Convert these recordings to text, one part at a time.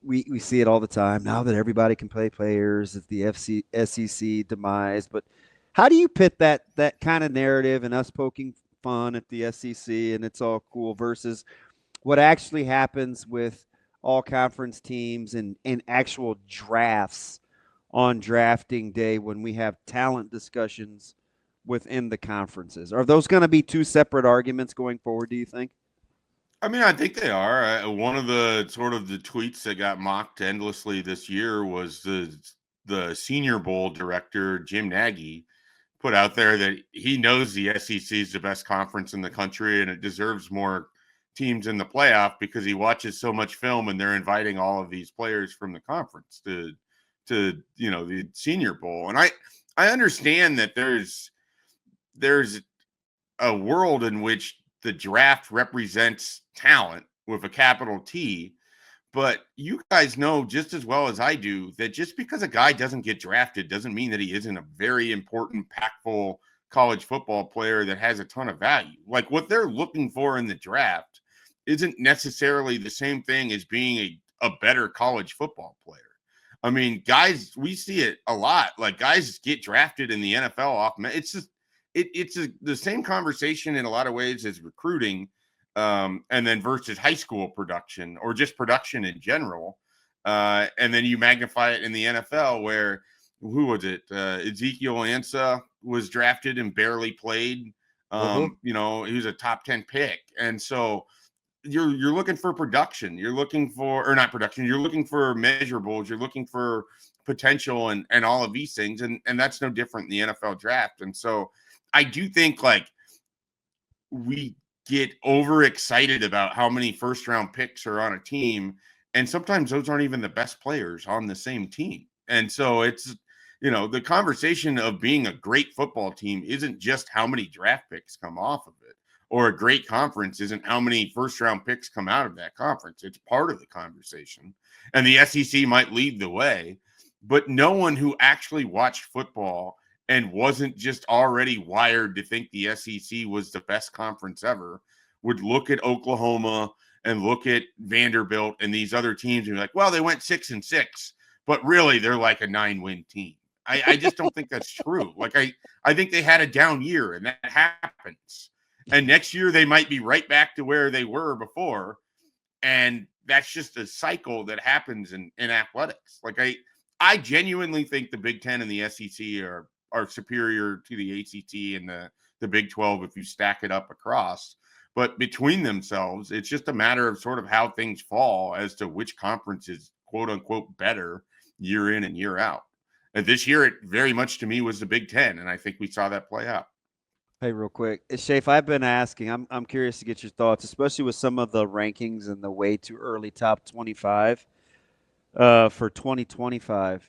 we see it all the time now that everybody can play players. It's the SEC demise. But how do you pit that kind of narrative and us poking fun at the SEC and it's all cool versus what actually happens with all conference teams and actual drafts on drafting day when we have talent discussions within the conferences? Are those going to be two separate arguments going forward, do you think? I mean, I think they are. One of the tweets that got mocked endlessly this year was the Senior Bowl director, Jim Nagy, put out there that he knows the SEC is the best conference in the country and it deserves more teams in the playoff because he watches so much film and they're inviting all of these players from the conference to the Senior Bowl. And I understand that there's a world in which the draft represents talent with a capital T, but you guys know just as well as I do that just because a guy doesn't get drafted doesn't mean that he isn't a very important, impactful college football player that has a ton of value. Like what they're looking for in the draft isn't necessarily the same thing as being a better college football player. I mean, guys, we see it a lot. Like guys get drafted in the NFL off. It's just it's the same conversation in a lot of ways as recruiting, and then versus high school production or just production in general. And then you magnify it in the NFL where who was it? Ezekiel Ansah was drafted and barely played. He was a top 10 pick. And so you're looking for production. You're looking for, or not production, you're looking for measurables, you're looking for potential and all of these things. And that's no different in the NFL draft. And so I do think like we get overexcited about how many first round picks are on a team. And sometimes those aren't even the best players on the same team. And so it's, the conversation of being a great football team isn't just how many draft picks come off of it, or a great conference isn't how many first round picks come out of that conference. It's part of the conversation. And the SEC might lead the way, but no one who actually watched football and wasn't just already wired to think the SEC was the best conference ever would look at Oklahoma and look at Vanderbilt and these other teams and be like, well, they went 6-6, but really they're like a 9-win team. I just don't think that's true. Like I think they had a down year and that happens. And next year they might be right back to where they were before. And that's just a cycle that happens in athletics. Like I genuinely think the Big Ten and the SEC are superior to the ACT and the Big 12 if you stack it up across. But between themselves, it's just a matter of sort of how things fall as to which conference is quote unquote better year in and year out. And this year, it very much to me was the Big Ten, and I think we saw that play out. Hey, real quick, Schaefer, I've been asking. I'm curious to get your thoughts, especially with some of the rankings and the way too early top 25 for 2025.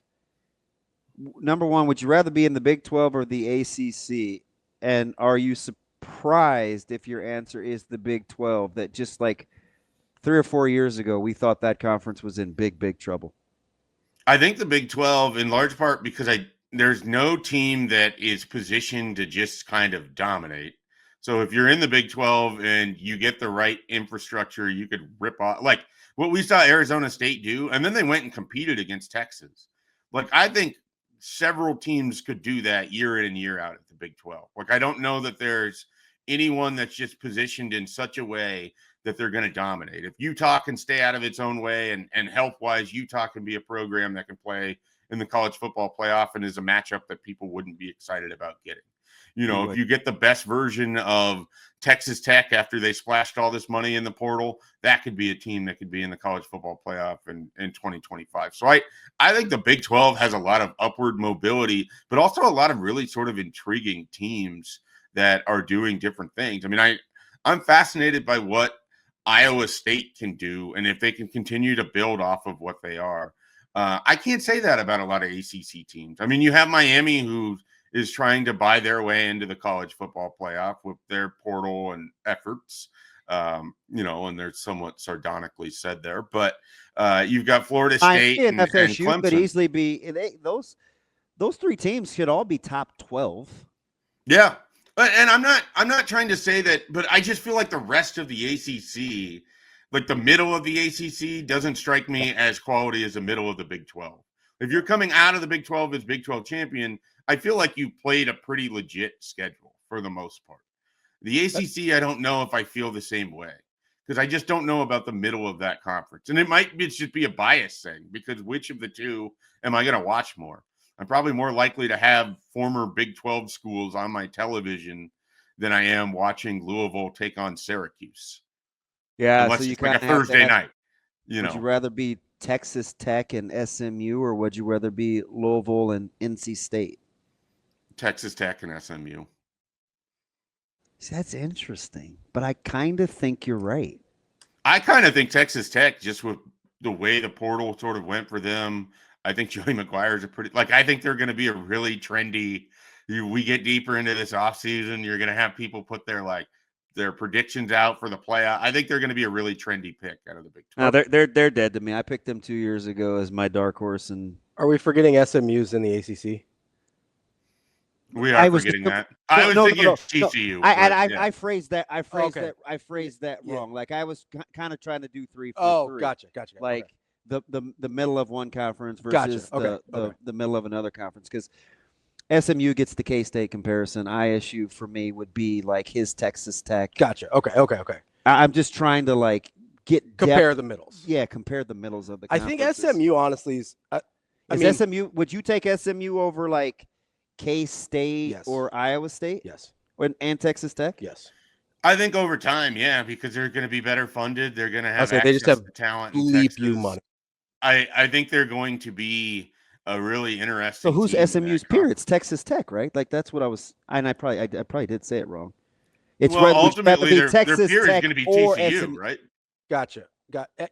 Number one, would you rather be in the Big 12 or the ACC? And are you surprised if your answer is the Big 12? That just like 3 or 4 years ago, we thought that conference was in big trouble. I think the Big 12, in large part because there's no team that is positioned to just kind of dominate. So if you're in the Big 12 and you get the right infrastructure, you could rip off like what we saw Arizona State do, and then they went and competed against Texas. Like I think several teams could do that year in and year out at the Big 12. Like I don't know that there's anyone that's just positioned in such a way that they're going to dominate. If Utah can stay out of its own way and health-wise, Utah can be a program that can play in the college football playoff and is a matchup that people wouldn't be excited about getting. If you get the best version of Texas Tech after they splashed all this money in the portal, that could be a team that could be in the college football playoff in 2025. So I think the Big 12 has a lot of upward mobility, but also a lot of really sort of intriguing teams that are doing different things. I mean, I'm fascinated by what Iowa State can do, and if they can continue to build off of what they are. I can't say that about a lot of ACC teams. I mean, you have Miami who is trying to buy their way into the college football playoff with their portal and efforts, and they're somewhat sardonically said there. But you've got Florida State and FSU Clemson. Could easily be those 3 teams could all be top 12. Yeah. And I'm not trying to say that, but I just feel like the rest of the ACC, Like the middle of the ACC doesn't strike me as quality as the middle of the Big 12. If you're coming out of the Big 12 as Big 12 champion, I feel like you played a pretty legit schedule for the most part. The ACC, I don't know if I feel the same way because I just don't know about the middle of that conference. And it might just be a bias thing because which of the two am I going to watch more? I'm probably more likely to have former Big 12 schools on my television than I am watching Louisville take on Syracuse. Yeah, Unless so you it's like kind a of have to Thursday have. night, Would you rather be Texas Tech and SMU, or would you rather be Louisville and NC State? Texas Tech and SMU. See, that's interesting, but I kind of think you're right. I kind of think Texas Tech, just with the way the portal sort of went for them, I think Joey McGuire's I think they're going to be a really trendy. We get deeper into this offseason, you're going to have people put their predictions out for the playoff. I think they're going to be a really trendy pick out of the Big 12. No, they're dead to me. I picked them 2 years ago as my dark horse, and are we forgetting SMU's in the ACC? We are forgetting that. I was thinking TCU. I phrased that. I phrased Okay. that. I phrased that wrong. Like I was kind of trying to do 3 for 3. Oh, gotcha. Like okay. the middle of one conference versus Gotcha. the middle of another conference, because SMU gets the K-State comparison. ISU for me would be like his Texas Tech. Gotcha. Okay. I'm just trying to like compare the middles. Yeah, compare the middles of the I conferences. think SMU honestly is. SMU. Would you take SMU over like K-State Yes. or Iowa State? Yes. And Texas Tech? Yes. I think over time, yeah, because they're going to be better funded. They're going to have they just have to talent. Bleep you money. I think they're going to be a really interesting. So who's team SMU's peer? It's Texas Tech, right? Like that's what I was. And I probably did say it wrong. It's ultimately their Texas peer Tech is going to be or TCU, SMU. right? Gotcha.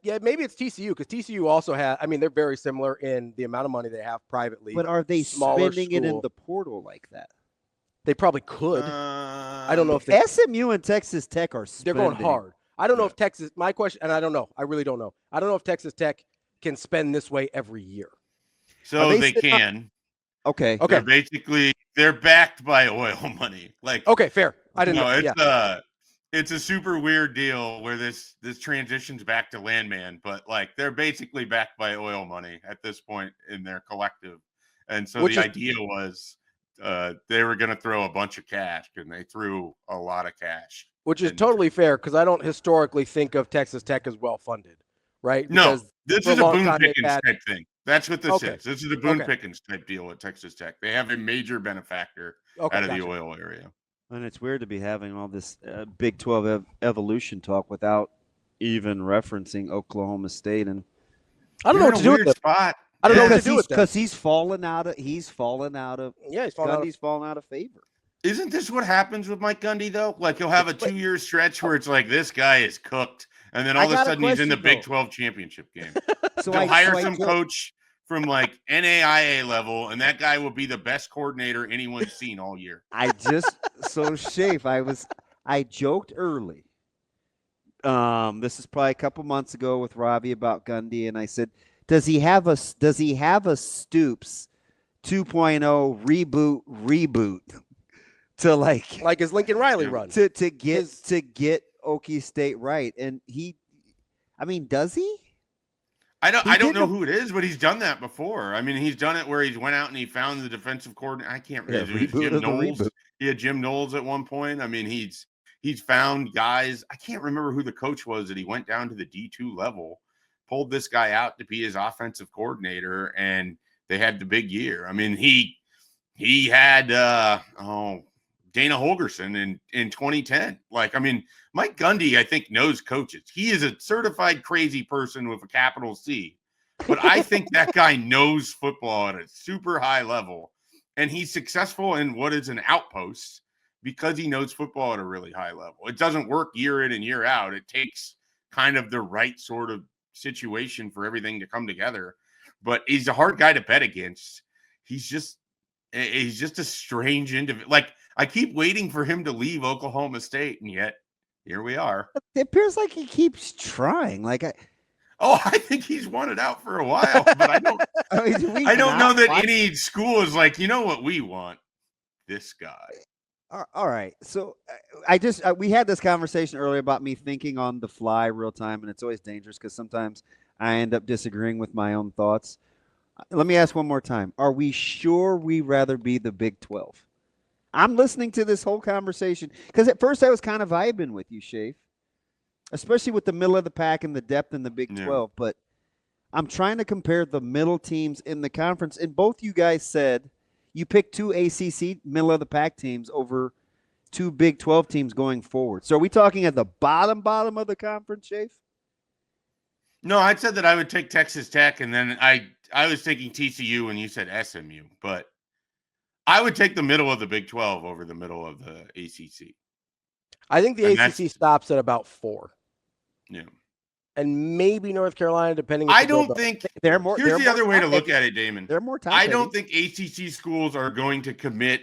Yeah, maybe it's TCU because TCU also had. I mean, they're very similar in the amount of money they have privately. But are they spending it in the portal like that? They probably could. I don't know if SMU and Texas Tech are spending. They're going hard. I don't know if Texas. My question, and I don't know. I really don't know. I don't know if Texas Tech can spend this way every year. So they can. Okay. They're backed by oil money. Okay, fair. I didn't know. It's a super weird deal where this transitions back to Landman, but they're basically backed by oil money at this point in their collective. And so the idea was they were going to throw a bunch of cash, and they threw a lot of cash. Which is totally fair because I don't historically think of Texas Tech as well funded, right? No, this is a Boone Pickens type thing. That's what this is. This is a Boone Pickens type deal at Texas Tech. They have a major benefactor out of the oil area. And it's weird to be having all this Big 12 evolution talk without even referencing Oklahoma State. And I don't know what to do with spot. I don't know what to do with that. Because he's fallen out of. Gundy's fallen out of favor. Isn't this what happens with Mike Gundy though? He'll have a 2-year stretch where it's like this guy is cooked, and then all of a sudden he's in the Big 12 championship game. They'll hire some coach from NAIA level, and that guy will be the best coordinator anyone's seen all year. Schaefer, I joked early. This is probably a couple months ago with Ravi about Gundy, and I said, does he have a Stoops 2.0 reboot to like his Lincoln Riley run to get Okie State right? And does he? I don't know who it is, but he's done that before. I mean, he's done it where he went out and he found the defensive coordinator. I can't remember. Jim Knowles. He had Jim Knowles at one point. I mean, he's found guys. I can't remember who the coach was that he went down to the D2 level, pulled this guy out to be his offensive coordinator, and they had the big year. I mean, he had Dana Holgerson in 2010. Mike Gundy, I think, knows coaches. He is a certified crazy person with a capital C. But I think that guy knows football at a super high level. And he's successful in what is an outpost because he knows football at a really high level. It doesn't work year in and year out. It takes kind of the right sort of situation for everything to come together. But he's a hard guy to bet against. He's just a strange individual. I keep waiting for him to leave Oklahoma State, and yet here we are. It appears like he keeps trying. I think he's wanted out for a while, but I don't. I don't know that any school is like, you know what we want? This guy. All right. So we had this conversation earlier about me thinking on the fly real time, and it's always dangerous because sometimes I end up disagreeing with my own thoughts. Let me ask one more time. Are we sure we rather be the Big 12? I'm listening to this whole conversation because at first I was kind of vibing with you, Schaefer, especially with the middle of the pack and the depth in the Big 12. But I'm trying to compare the middle teams in the conference, and both you guys said you picked 2 ACC middle of the pack teams over 2 Big 12 teams going forward. So are we talking at the bottom of the conference, Schaefer? No, I said that I would take Texas Tech, and then I was thinking TCU, and you said SMU, but I would take the middle of the Big 12 over the middle of the ACC. I think the ACC stops at about 4. Yeah. And maybe North Carolina, depending. I don't think they're more. Here's the other way to look heavy. at it, Damon. They're more top I heavy. don't think ACC schools are going to commit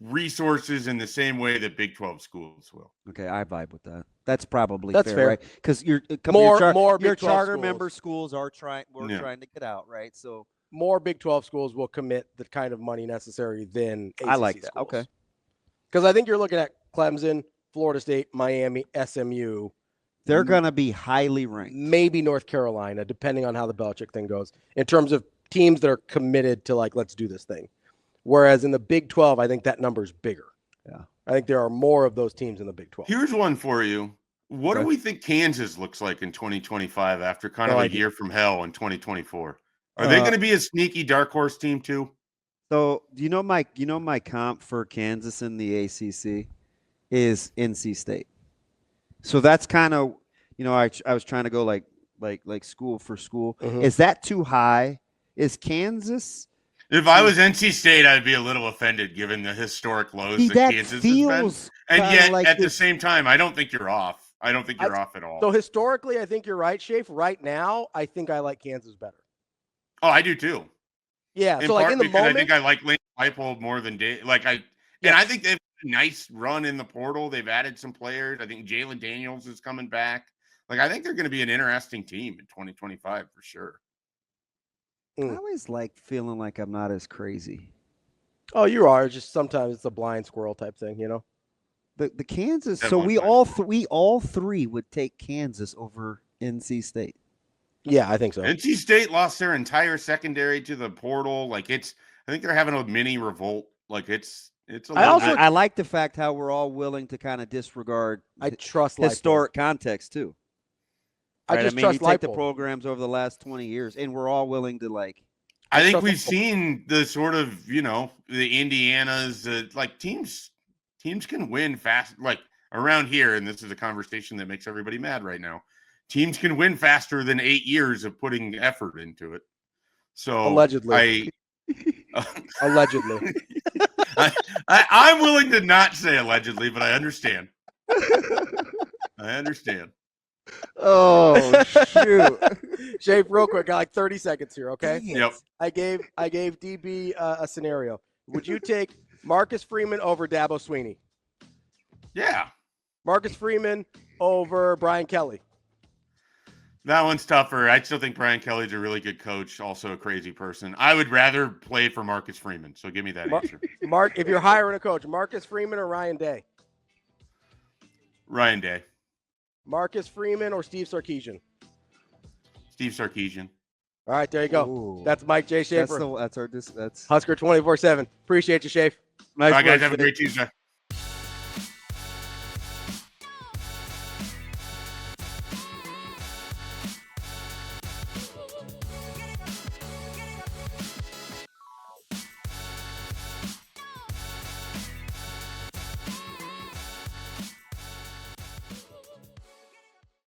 resources in the same way that Big 12 schools will. Okay, I vibe with that. That's probably fair, right? Because your charter member schools are trying. We're trying to get out, right? So more Big 12 schools will commit the kind of money necessary than ACC I like that. schools. Okay, because I think you're looking at Clemson, Florida State, Miami, SMU. They're going to be highly ranked. Maybe North Carolina, depending on how the Belichick thing goes, in terms of teams that are committed to, like, let's do this thing. Whereas in the Big 12, I think that number is bigger. Yeah. I think there are more of those teams in the Big 12. Here's one for you. What do we think Kansas looks like in 2025 after kind of a year from hell in 2024? Are they going to be a sneaky dark horse team too? So my comp for Kansas in the ACC is NC State. So that's kind of, I was trying to go like school for school. Mm-hmm. Is that too high? Is Kansas? If I was NC State, I'd be a little offended given the historic lows that Kansas has been. And yet, like at the same time, I don't think you're off. I don't think you're off at all. So historically, I think you're right, Schaefer. Right now, I think I like Kansas better. Oh, I do too. Yeah. So like in the moment, I think I like Lane Leipold more than Dave. And I think they've had a nice run in the portal. They've added some players. I think Jalen Daniels is coming back. Like I think they're going to be an interesting team in 2025 for sure. I always like feeling like I'm not as crazy. Oh, you are. Just sometimes it's a blind squirrel type thing, The Kansas. So we all three would take Kansas over NC State. Yeah, I think so. NC State lost their entire secondary to the portal. I think they're having a mini revolt. It's I like the fact how we're all willing to kind of disregard historic context too. Right? I mean, you take the programs over the last 20 years, and we're all willing to I think we've seen the sort of, the Indianas, teams can win fast, around here. And this is a conversation that makes everybody mad right now. Teams can win faster than 8 years of putting effort into it. So allegedly, allegedly, I'm willing to not say allegedly, but I understand. Oh shoot! Schaefer, real quick, got like 30 seconds here, okay? Yep. I gave DB a scenario. Would you take Marcus Freeman over Dabo Sweeney? Yeah. Marcus Freeman over Brian Kelly. That one's tougher. I still think Brian Kelly's a really good coach, also a crazy person. I would rather play for Marcus Freeman, so give me that answer. If you're hiring a coach, Marcus Freeman or Ryan Day? Ryan Day. Marcus Freeman or Steve Sarkisian? Steve Sarkisian. All right, there you go. Ooh. That's Mike J. Schaefer. That's Husker 247. Appreciate you, Schaefer. Nice. All right, guys, have a great Tuesday.